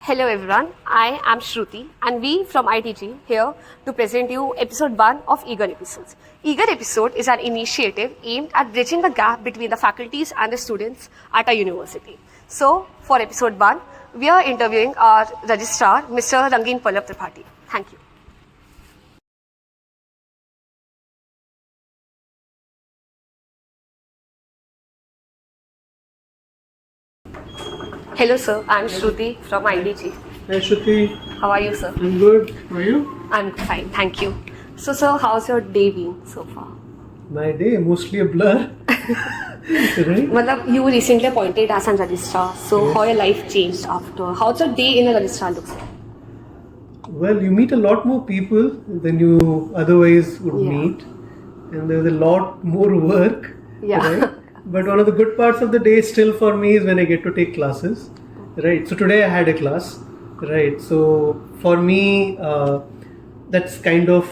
Hello everyone, I am Shruti and we from IDG here to present you episode 1 of Eager Episodes. Eager Episode is an initiative aimed at bridging the gap between the faculties and the students at a university. So for episode 1, we are interviewing our Registrar, Mr. Rangin Pallav Tripathy. Thank you. Hello sir, I am Shruti from IDG. Hi Shruti, How are you sir? I'm good. How are you? I'm fine, thank you. So sir, how's your day been so far? My day, mostly a blur. Right? Matlab, you were recently appointed as a registrar, so Yes. how your life changed after? How's your day in a registrar looks like? Well, you meet a lot more people than you otherwise would Yeah. meet, and there's a lot more work. Yeah. Right? But one of the good parts of the day still for me is when I get to take classes. Right. So today I had a class. Right. So for me, that's kind of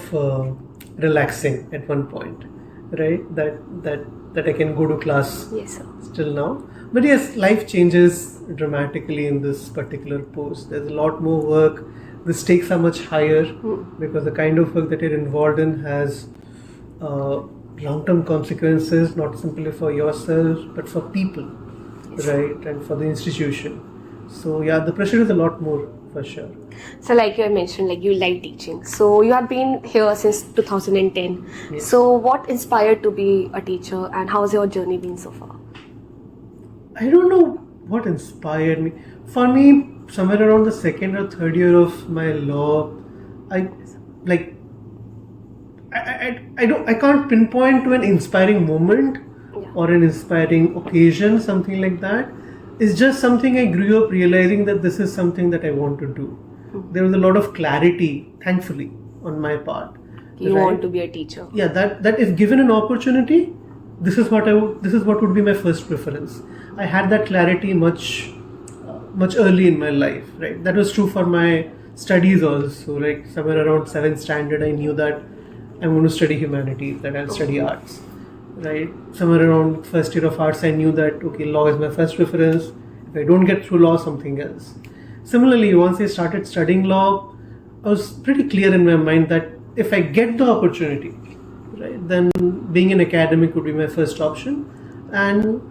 relaxing at one point. Right. That I can go to class Yes sir. still now. But yes, life changes dramatically in this particular post. There's a lot more work. The stakes are much higher because the kind of work that you're involved in has long-term consequences, not simply for yourself, but for people, Yes. right? And for the institution. So yeah, the pressure is a lot more for sure. So like you had mentioned, like you like teaching. So you have been here since 2010. Yes. So what inspired to be a teacher and how's your journey been so far? I don't know what inspired me. For me, somewhere around the second or third year of my law, I can't pinpoint to an inspiring moment Yeah. or an inspiring occasion, something like that. It's just something I grew up realizing that this is something that I want to do. There was a lot of clarity, thankfully, on my part. You right? want to be a teacher. Yeah, that if given an opportunity, this is what would be my first preference. I had that clarity much early in my life, right? That was true for my studies also. Like somewhere around 7th standard, I knew that I'm going to study humanities, that I'll study arts, right? Somewhere around first year of arts, I knew that okay, law is my first preference. If I don't get through law, something else. Similarly, once I started studying law, I was pretty clear in my mind that if I get the opportunity, right, then being an academic would be my first option, and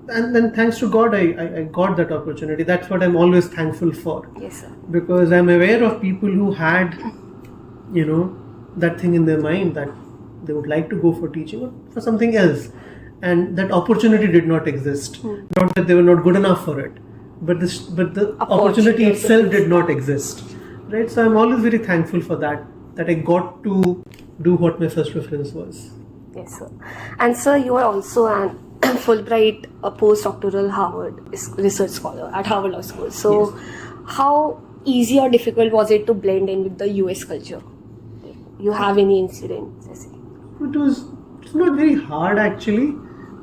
then thanks to God, I got that opportunity. That's what I'm always thankful for, Yes sir. because I'm aware of people who had, that thing in their mind that they would like to go for teaching or for something else, and that opportunity did not exist. Not that they were not good enough for it, but the opportunity itself did not exist, right? So I'm always very thankful for that I got to do what my first preference was. Yes, sir. And sir, you are also an Fulbright postdoctoral Harvard research scholar at Harvard Law School. So, how easy or difficult was it to blend in with the US culture? You have any incidents? It's not very hard actually,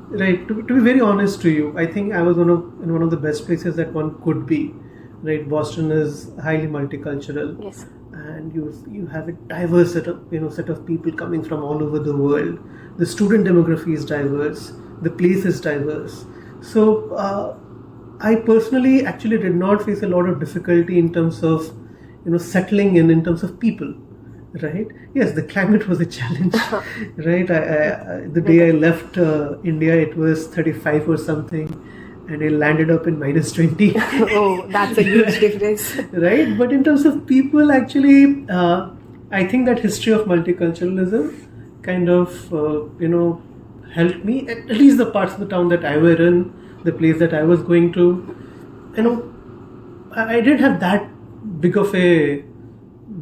right? To be very honest to you, I think I was in one of the best places that one could be, right? Boston is highly multicultural. Yes, sir. And you have a diverse set of people coming from all over the world. The student demography is diverse. The place is diverse. So I personally actually did not face a lot of difficulty in terms of settling in terms of people. Right? Yes, the climate was a challenge. Right? The day I left India, it was 35 or something, and I landed up in -20. Oh, that's a huge difference. Right? But in terms of people, actually, I think that history of multiculturalism kind of, helped me, at least the parts of the town that I were in, the place that I was going to. I didn't have that big of a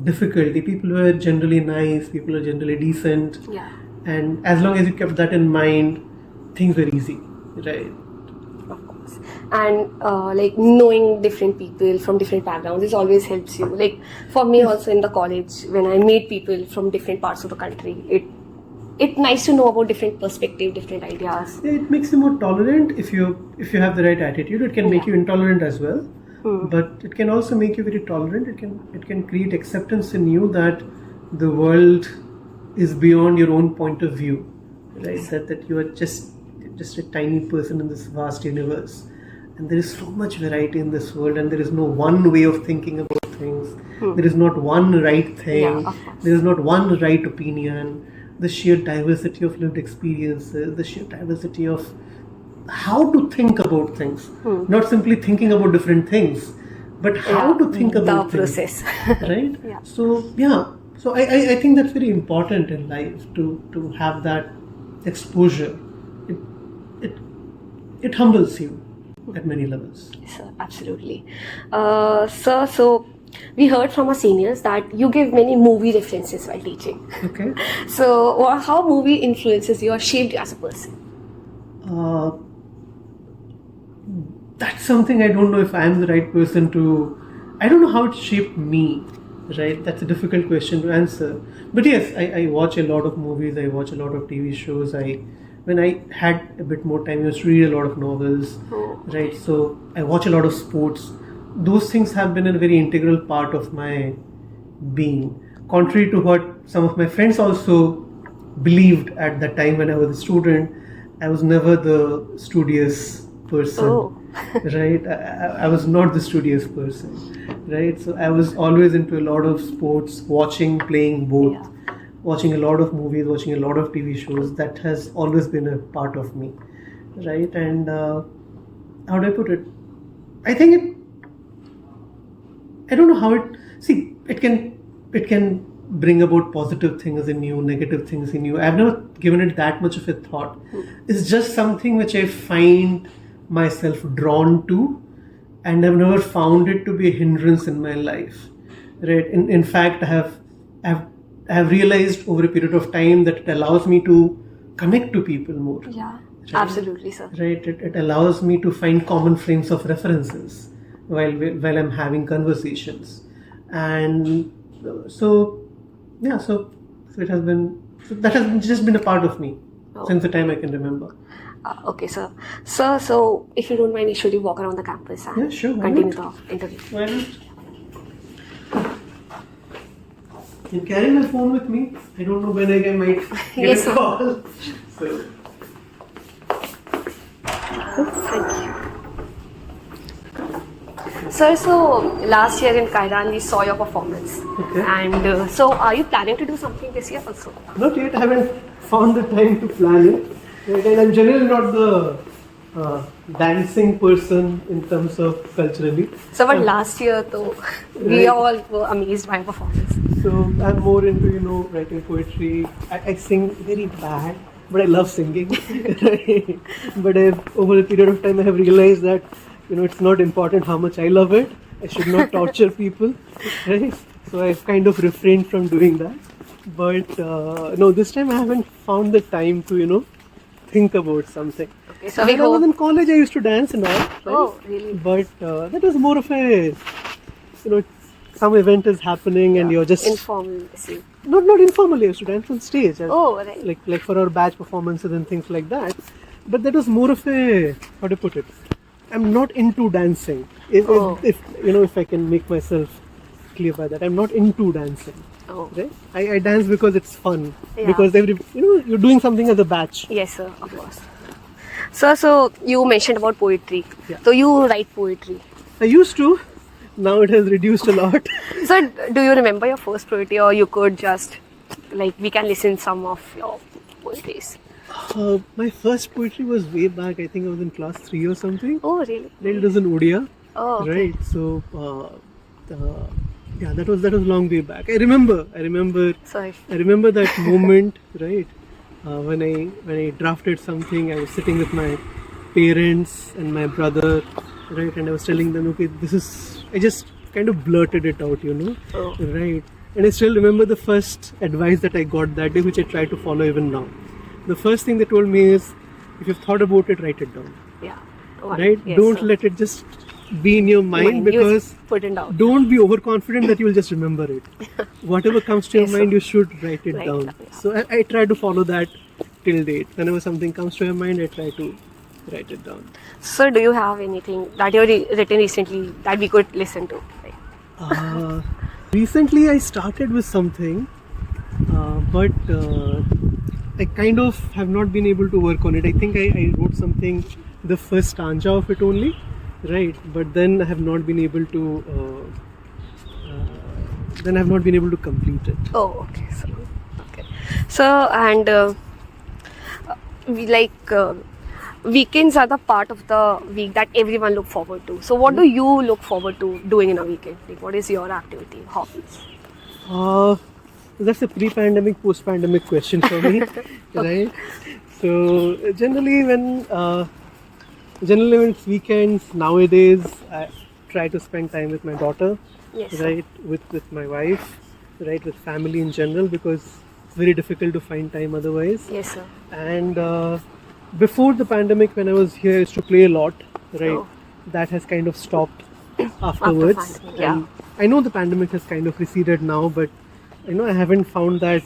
difficulty. People were generally nice, people were generally decent. Yeah. And as long as you kept that in mind, things were easy, right? Of course. And like knowing different people from different backgrounds, this always helps you. Like for me also in the college, when I meet people from different parts of the country, it's nice to know about different perspectives, different ideas. Yeah, it makes you more tolerant if you have the right attitude. It can make you intolerant as well, but it can also make you very tolerant. It can create acceptance in you that the world is beyond your own point of view, right? That you are just a tiny person in this vast universe, and there is so much variety in this world, and there is no one way of thinking about things. There is not one right thing. Yeah, of course. There is not one right opinion. The sheer diversity of lived experiences, the sheer diversity of how to think about things, not simply thinking about different things, but how to think about the things, process. right? Yeah. So I think that's very important in life to have that exposure. It humbles you at many levels. Yes, sir, absolutely. Sir, so we heard from our seniors that you give many movie references while teaching. Okay. So, how movie influences you or shaped you as a person? That's something I don't know if I'm the right person to. I don't know how it shaped me, right? That's a difficult question to answer. But yes, I watch a lot of movies, I watch a lot of TV shows. When I had a bit more time, I used to read a lot of novels, right? So I watch a lot of sports. Those things have been a very integral part of my being. Contrary to what some of my friends also believed at the time when I was a student, I was never the studious person, right? I was not the studious person, right? So I was always into a lot of sports, watching, playing both, watching a lot of movies, watching a lot of TV shows. That has always been a part of me, right? And how do I put it? I think I don't know how it can bring about positive things in you, negative things in you. I've never given it that much of a thought. It's just something which I find myself drawn to, and I've never found it to be a hindrance in my life, right? In fact, I have realized over a period of time that it allows me to connect to people more. Yeah, right? absolutely, sir. Right, it allows me to find common frames of references while I'm having conversations, and so it has been, that has just been a part of me since the time I can remember. Okay, sir. Sir, so if you don't mind, should you walk around the campus and Yeah, sure, why continue not? the interview? Why not? I can carry my phone with me. I don't know when I might get Yes, a sir. call. So. Thank you. Sir, so last year in Kaidan we saw your performance. Okay. And so are you planning to do something this year also? Not yet. I haven't found the time to plan it. Right? And I'm generally not the dancing person in terms of culturally. So, but last year, though, we all were amazed by your performance. So I'm more into writing poetry. I sing very bad, but I love singing. Right? But over a period of time, I have realized that it's not important how much I love it. I should not torture people. Right? So I've kind of refrained from doing that. But no, this time I haven't found the time to think about something. Okay, so when I was in college, I used to dance and all. Right? Oh, really? But that was more of a, some event is happening and you're just informal. not informally. I used to dance on stage. Oh, right. Like for our badge performances and things like that. But that was more of a, how to put it? I'm not into dancing. If I can make myself clear by that, I'm not into dancing. Oh. Right? I dance because it's fun. Yeah. Because you're doing something as a batch. Yes, sir, of course. Sir, so you mentioned about poetry. Yeah. So you write poetry. I used to. Now it has reduced a lot. So do you remember your first poetry, or you could just, we can listen some of your poetries? My first poetry was way back. I think I was in class 3 or something. Oh, really? It was in Odia. Oh, okay. Right. So, that was long way back. I remember Sorry. that moment, right? When I drafted something, I was sitting with my parents and my brother, right? And I was telling them, okay, I just kind of blurted it out, Oh. right? And I still remember the first advice that I got that day, which I try to follow even now. The first thing they told me is, if you've thought about it, write it down. Yeah. Right? Yes, Don't sir. let it just be in your mind, because put it down. don't be overconfident that you'll just remember it. Whatever comes to your Yes, mind, sir. you should write it Write down. it down, yeah. So I try to follow that till date. Whenever something comes to your mind, I try to write it down. Sir, do you have anything that you've written recently that we could listen to? Recently, I started with something, but I kind of have not been able to work on it. I think I wrote something, the first stanza of it only, right? But then I have not been able to. Then I have not been able to complete it. Oh, okay. So and we weekends are the part of the week that everyone look forward to. So what do you look forward to doing in a weekend? Like, what is your activity, hobbies? That's a pre-pandemic, post-pandemic question for me, right? So generally when it's weekends nowadays, I try to spend time with my daughter, Yes, right? With my wife, right? With family in general, because it's very difficult to find time otherwise. Yes, sir. And before the pandemic, when I was here, I used to play a lot, right? Oh. That has kind of stopped afterwards. pandemic, yeah. And I know the pandemic has kind of receded now, but I haven't found that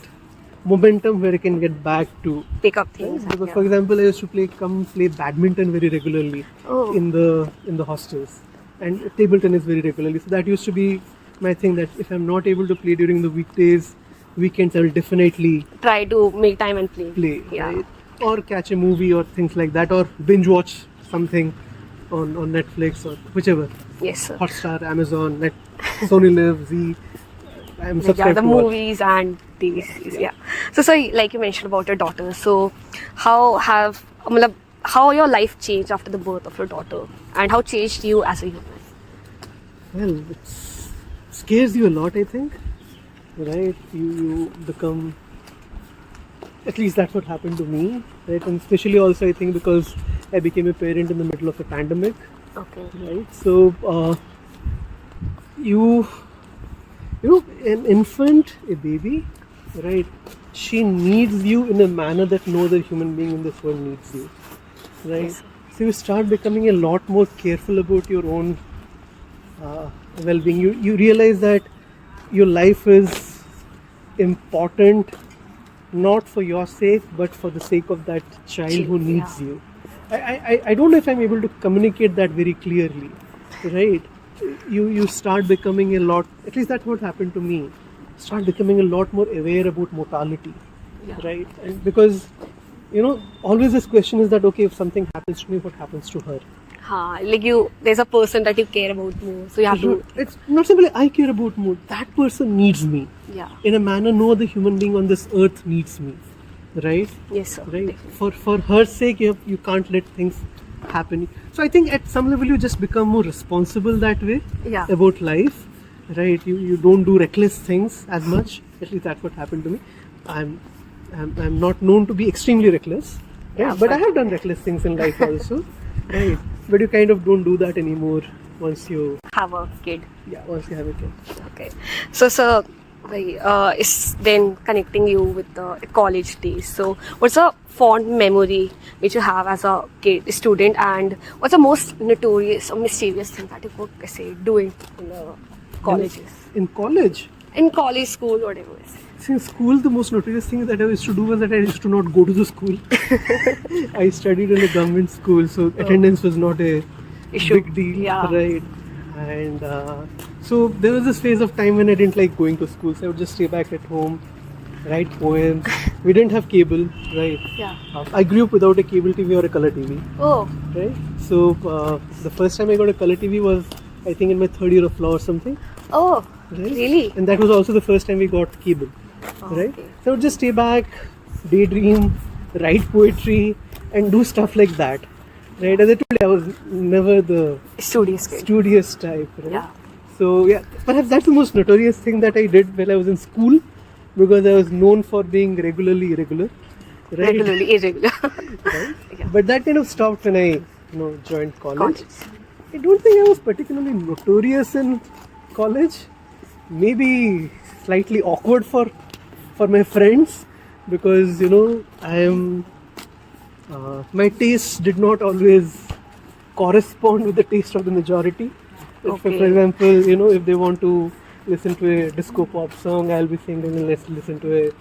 momentum where I can get back to. Pick up things. Because, yeah. for example, I used to play badminton very regularly Oh. in the hostels, and table tennis very regularly. So that used to be my thing. That if I'm not able to play during the weekdays, weekends I will definitely Try to make time and play. Yeah. right? Or catch a movie or things like that, or binge watch something on Netflix or whichever. Yes, sir. Hotstar, Amazon, Sony Live, Z. I'm Yeah, subscribed the to watch. movies and TV series. Yeah. So, like you mentioned about your daughter. So, how your life changed after the birth of your daughter, and how changed you as a human? Well, it scares you a lot, I think. Right? You become. At least that's what happened to me, right? And especially also, I think, because I became a parent in the middle of a pandemic, Okay. right? So, an infant, a baby, right? She needs you in a manner that no other human being in this world needs you, right? Yes. So you start becoming a lot more careful about your own well-being. You realize that your life is important, not for your sake, but for the sake of that child who needs you. I don't know if I'm able to communicate that very clearly, right? You start becoming a lot, at least that's what happened to me, start becoming a lot more aware about mortality, right? And because, always this question is that, okay, if something happens to me, what happens to her? There's a person that you care about more, so you have to. It's not simply I care about more, that person needs me. Yeah. In a manner no other human being on this earth needs me, right? Yes, sir. Right? For her sake, you can't let things happen. So I think at some level you just become more responsible that way about life, right? You don't do reckless things as much. At least that's what happened to me. I'm not known to be extremely reckless, right? But I have done reckless things in life also, right? But you kind of don't do that anymore once you have a kid. Yeah, once you have a kid. Okay. So, sir, is then connecting you with the college days. So, what's a fond memory which you have as a student, and what's the most notorious or mischievous thing that you could say doing in the colleges? In college? In college, school, whatever it is. See, in school, the most notorious thing that I used to do was that I used to not go to the school. I studied in a government school, so attendance was not a big deal, right? And so there was this phase of time when I didn't like going to school, so I would just stay back at home, write poems. We didn't have cable, right? Yeah. I grew up without a cable TV or a color TV. Oh. Right? So the first time I got a color TV was, I think, in my third year of law or something. Oh, right? Really? And that was also the first time we got cable, right? Okay. So I would just stay back, daydream, write poetry, and do stuff like that. Right? As I told you, I was never the studious type, right? Yeah. So yeah, perhaps that's the most notorious thing that I did while I was in school, because I was known for being regularly irregular. Right? Regularly irregular. Right? Yeah. But that kind of stopped when I joined college. I don't think I was particularly notorious in college. Maybe slightly awkward for my friends, because I am my taste did not always correspond with the taste of the majority. Okay. For example, if they want to listen to a disco pop song, I'll be saying, let's listen to a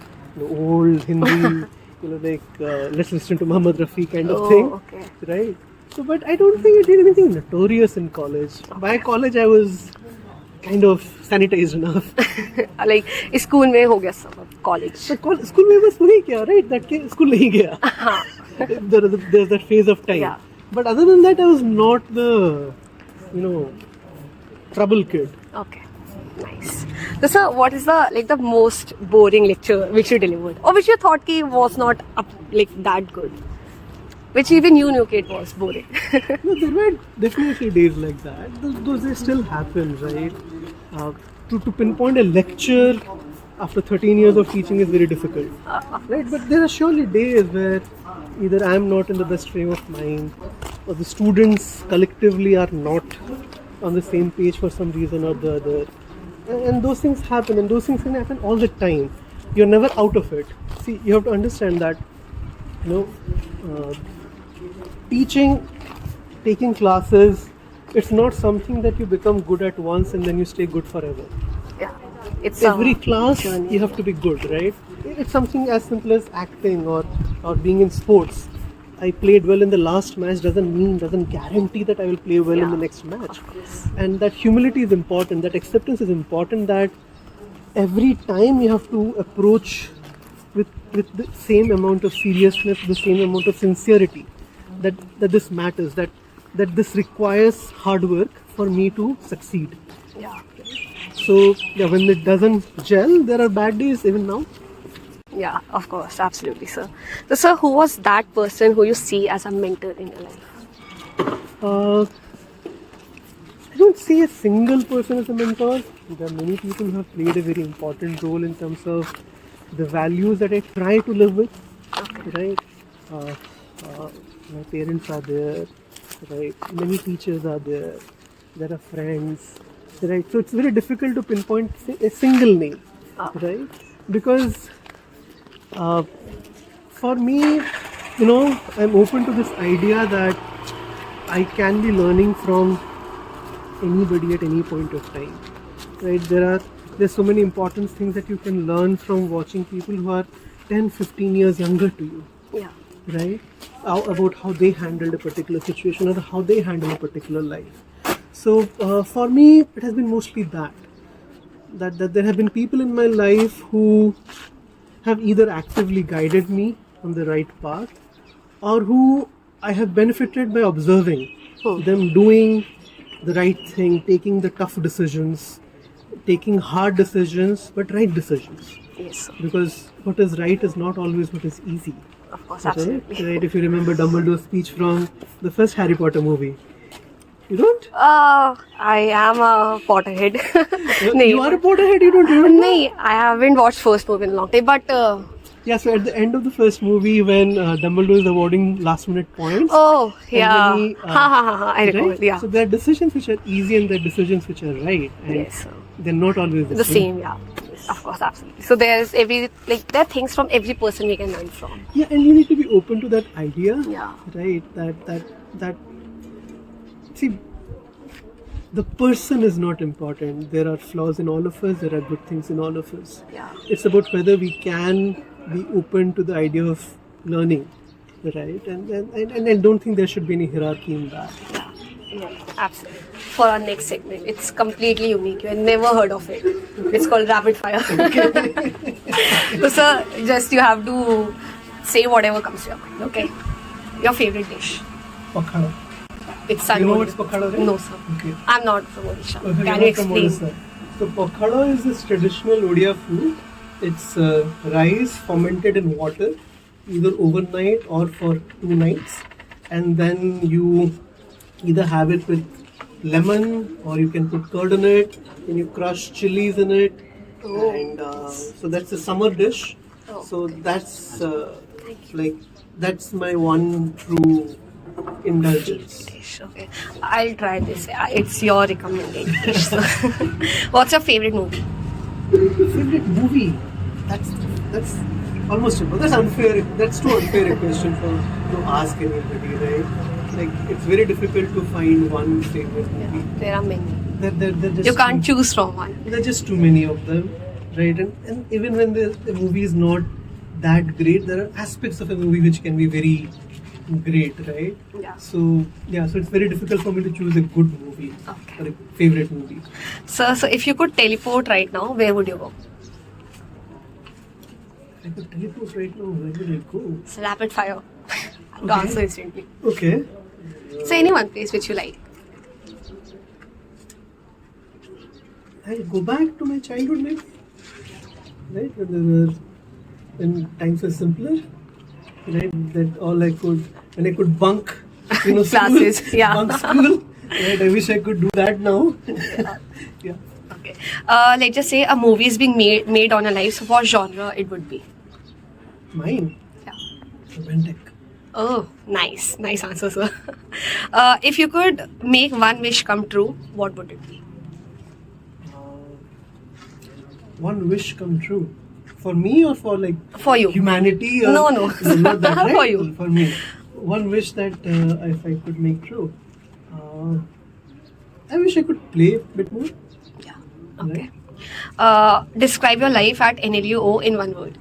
old Hindi, let's listen to Muhammad Rafi kind of thing, okay. right? So, but I don't think I did anything notorious in college. Okay. By college, I was kind of sanitized enough. Like school में हो गया सब, college. School में बस वही क्या, right? That school नहीं गया. There's that phase of time. Yeah. But other than that, I was not the trouble kid. Okay, nice. So, sir, what is the most boring lecture which you delivered, or which you thought ki was not that good, which even you knew ki it was boring? No, there were definitely days like that. Those days still happen, right? To pinpoint a lecture after 13 years of teaching is very difficult, right? But there are surely days where either I am not in the best frame of mind, or the students collectively are not on the same page for some reason or the other. And those things happen, and those things can happen all the time. You're never out of it. See, you have to understand that, teaching, taking classes, it's not something that you become good at once and then you stay good forever. Yeah, it's Every class you have to be good, right? It's something as simple as acting or being in sports. I played well in the last match doesn't guarantee that I will play well in the next match. And that humility is important, that acceptance is important, that every time you have to approach with the same amount of seriousness, the same amount of sincerity, that this matters, that this requires hard work for me to succeed. Yeah. So when it doesn't gel, there are bad days even now. Yeah, of course, absolutely, sir. So, sir, who was that person who you see as a mentor in your life? I don't see a single person as a mentor. There are many people who have played a very important role in terms of the values that I try to live with. Okay. Right? My parents are there. Right? Many teachers are there. There are friends. Right? So it's very difficult to pinpoint a single name. Right? Because for me, I'm open to this idea that I can be learning from anybody at any point of time, right? There's so many important things that you can learn from watching people who are 10, 15 years younger to you. Yeah. Right? About how they handled a particular situation or how they handle a particular life. So for me, it has been mostly that there have been people in my life who have either actively guided me on the right path, or who I have benefited by observing them doing the right thing, taking the tough decisions, taking hard decisions, but right decisions. Yes, sir. Because what is right is not always what is easy. Of course, absolutely. Right? If you remember Dumbledore's speech from the first Harry Potter movie. You don't? I am a Potterhead. You are a Potterhead, you don't remember? No, I haven't watched first movie in a long time, but... Yeah, so at the end of the first movie, when Dumbledore is awarding last minute points. Oh, yeah. Then he, I recall, right? yeah. So there are decisions which are easy and there are decisions which are right. And Yes, sir. they're not always The same, yeah. Of course, absolutely. So there are things from every person we can learn from. Yeah, and you need to be open to that idea. Yeah. Right? That see, the person is not important. There are flaws in all of us. There are good things in all of us. Yeah. It's about whether we can be open to the idea of learning, right? And I don't think there should be any hierarchy in that. Yeah, absolutely. For our next segment, it's completely unique. You have never heard of it. It's called Rapid Fire. So, sir, just you have to say whatever comes to your mind, okay? Your favorite dish. Pakhada. It's You know what's pakhada, right? No, sir. Okay. I'm not from Odisha. Okay, Can you're you not from explain? Odisha. So pakhada is this traditional Odia food. It's rice fermented in water, either overnight or for 2 nights, and then you either have it with lemon or you can put curd in it, and you crush chilies in it, and so that's a summer dish. So that's that's my one true indulgence. Dish, okay. I'll try this. It's your recommended dish. So. What's your favorite movie? Favorite movie? That's almost simple. That's unfair. That's too unfair a question to ask anybody, right? Like it's very difficult to find one favorite movie. There are many. They're just You can't choose from one. There are just too many of them, right? And even when the movie is not that great, there are aspects of a movie which can be very great, right? Yeah. So it's very difficult for me to choose a good movie or a favorite movie. So if you could teleport right now, where would you go? I could teleport right now. Where would I go? It's rapid fire. To answer instantly. Okay. So any one place which you like. I'll go back to my childhood maybe. Right? When times were simpler. Right? When I could bunk, Classes, school, yeah. bunk school. Right? I wish I could do that now. Yeah. Okay. Let's just say a movie is being made on your life. So what genre it would be? Mine. Yeah. Romantic. Oh, nice answer, sir. If you could make one wish come true, what would it be? One wish come true. For me or for For you. humanity? Or, No. Not that, right? For you. For me. One wish that if I could make true. I wish I could play a bit more. Yeah. Okay. Describe your life at NLUO in one word.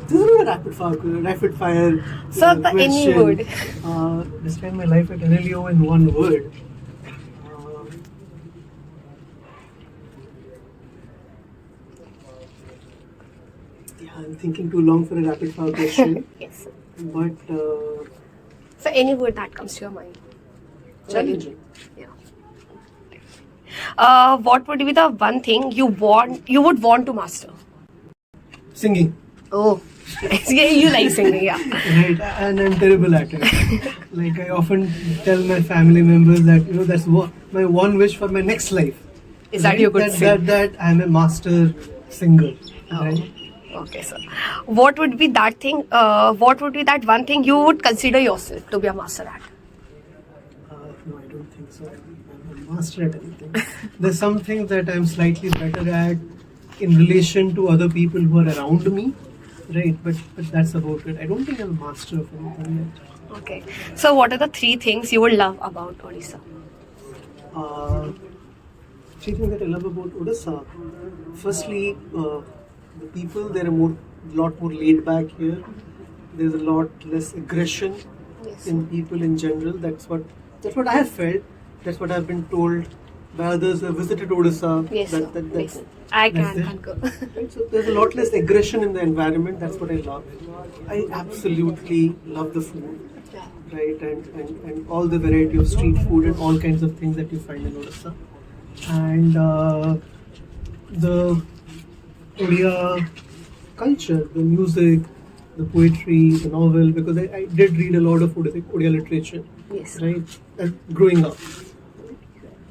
This is not a rapid fire. So the any question. word. Describe my life at NLUO in one word. I'm thinking too long for a rapid fire question. Yes. But So any word that comes to your mind. challenging. Yeah. What would be the one thing you would want to master? Singing. Oh, nice. Yeah, you like singing, yeah. Right, and I'm terrible at it. I often tell my family members that that's my one wish for my next life. Is that you could sing? That I'm a master singer. Oh. Right? Okay, sir. What would be that thing? What would be that one thing you would consider yourself to be a master at? No, I don't think so. I'm a master at anything. There's some things that I'm slightly better at in relation to other people who are around me. Right, but that's about it. I don't think I'm a master of anything yet. Okay. So what are the three things you would love about Odisha? Three things that I love about Odisha. Firstly, the people, they're lot more laid back here. There's a lot less aggression in people in general. That's what I have felt. That's what I've been told by others who have visited Odisha. Yes, That's I can there. concur. Right, so there's a lot less aggression in the environment. That's what I love. I absolutely love the food. Yeah. Right, and all the variety of street food and all kinds of things that you find in Odisha. And the Odia culture, the music, the poetry, the novel, because I did read a lot of Odia literature. Yes. Right, growing up.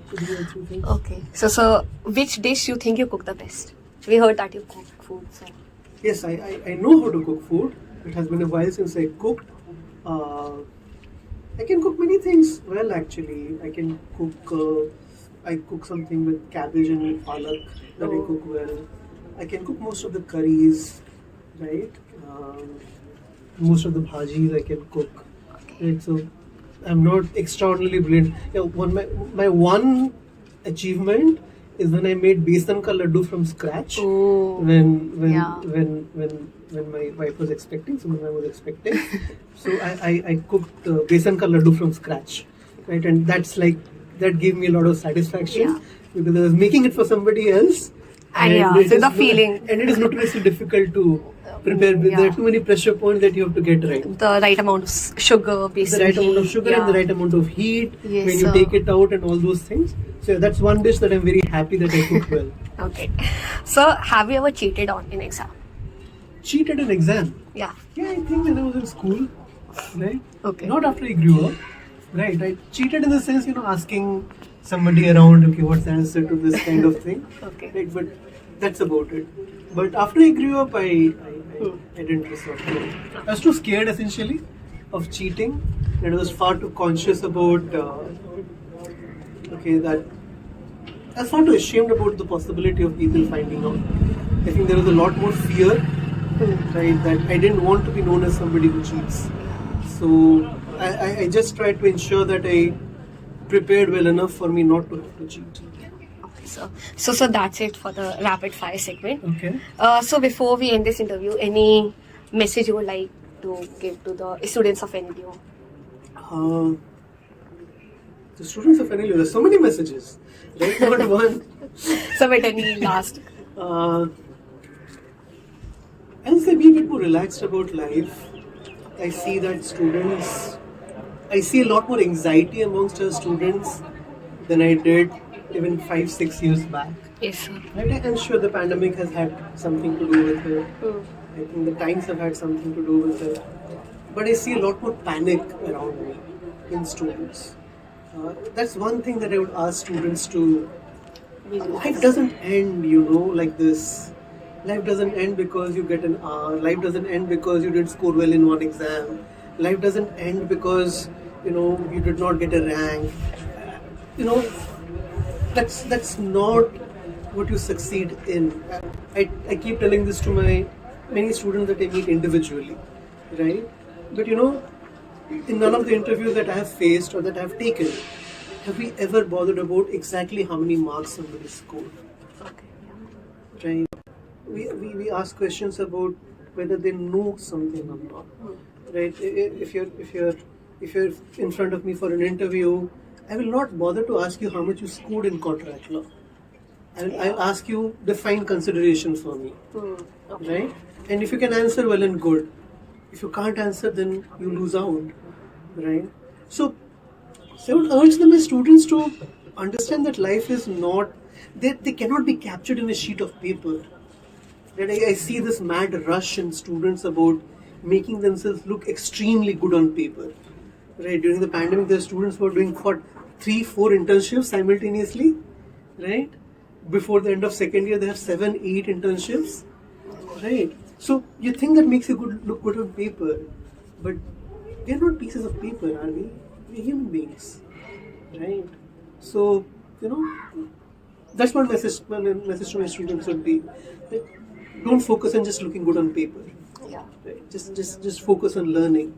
So these are three things. Okay. So which dish you think you cook the best? We heard that you cook food. So. Yes, I know how to cook food. It has been a while since I cooked. I can cook many things well, actually. I can cook. I cook something with cabbage and palak that I cook well. I can cook most of the curries, right? Most of the bhajis I can cook. Right? So I'm not extraordinarily brilliant. Yeah, my one achievement is when I made besan ka laddu from scratch. Oh. When my wife was expecting, so when I was expecting, so I cooked besan ka laddu from scratch, right? And that gave me a lot of satisfaction because I was making it for somebody else. And so the feeling. And it is notoriously difficult to prepare. There are too many pressure points that you have to get right. The right amount of sugar, basically. The right amount of sugar and the right amount of heat Yes, when you take it out and all those things. So that's one dish that I'm very happy that I cook well. Okay. So have you ever cheated on an exam? Cheated an exam? Yeah. Yeah, I think when I was in school, right? Okay. Not after I grew up, right? I cheated in the sense, asking somebody around, okay, what's the answer to this kind of thing? Okay. Right, but that's about it. But after I grew up, I didn't resort to it. I was too scared, essentially, of cheating, and I was far too conscious about, that I was far too ashamed about the possibility of people finding out. I think there was a lot more fear, right, that I didn't want to be known as somebody who cheats. So I just tried to ensure that I prepared well enough for me not to have to cheat. So that's it for the rapid fire segment. Okay. So before we end this interview, any message you would like to give to the students of NLUO? The students of NLUO, there's so many messages. Right? Not one. So wait, any last? As they be a bit more relaxed about life, I see that students I see a lot more anxiety amongst our students than I did even 5-6 years back. Yes, sir. Right? I'm sure the pandemic has had something to do with it. I think the times have had something to do with it. But I see a lot more panic around me in students. That's one thing that I would ask students to. Life doesn't end, like this. Life doesn't end because you get an R. Life doesn't end because you didn't score well in one exam. Life doesn't end because you did not get a rank. That's not what you succeed in. I keep telling this to my many students that I meet individually, right? But in none of the interviews that I have faced or that I have taken, have we ever bothered about exactly how many marks somebody scored? Right? We ask questions about whether they know something or not. Right? If you're in front of me for an interview, I will not bother to ask you how much you scored in contract law. I'll ask you define consideration for me. Right? And if you can answer, well and good. If you can't answer, then you lose out. Right? So I would urge them as students to understand that life is not, they cannot be captured in a sheet of paper. Right? I see this mad rush in students about making themselves look extremely good on paper. Right? During the pandemic, there are students who are doing 3-4 internships simultaneously. Right? Before the end of second year, they have 7-8 internships. Right? So you think that makes you look good on paper, but they're not pieces of paper, are we? We're human beings, right? So that's what message to my students would be: that don't focus on just looking good on paper. Yeah. Right? Just focus on learning.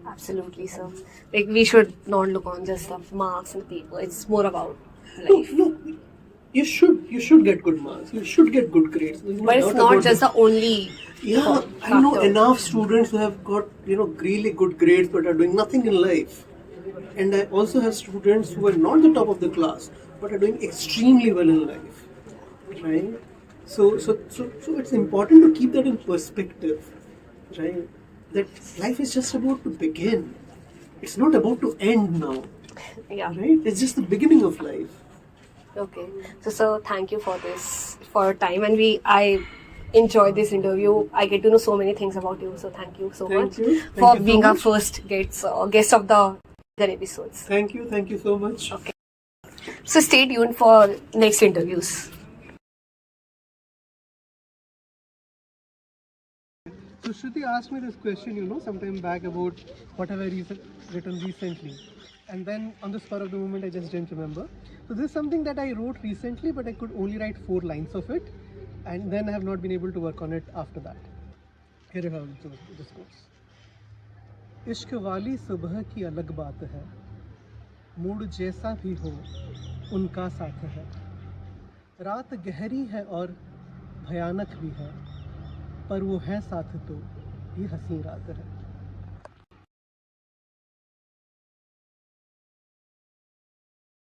Absolutely, sir. Like, we should not look on just the marks and paper. It's more about life. No. You should get good marks. You should get good grades. But it's not just the only. Yeah, I know enough students who have got really good grades but are doing nothing in life. And I also have students who are not the top of the class but are doing extremely well in life. Right? So it's important to keep that in perspective. Right? That life is just about to begin. It's not about to end now. Yeah. Right? It's just the beginning of life. Okay. So, sir, thank you for your time, and I enjoyed this interview. I get to know so many things about you. So, thank you so much for being our first guest of the episodes. Thank you so much. Okay. So, stay tuned for next interviews. So Shruti asked me this question, sometime back about what have I written recently. And then on the spur of the moment, I just didn't remember. So this is something that I wrote recently, but I could only write 4 lines of it. And then I have not been able to work on it after that. Here I have this goes. इश्क वाली सुबह की अलग बात है, mood जैसा भी हो उनका साथ है, रात गहरी है और भयानक भी है, पर वो है साथ तो ये हंसी रात है।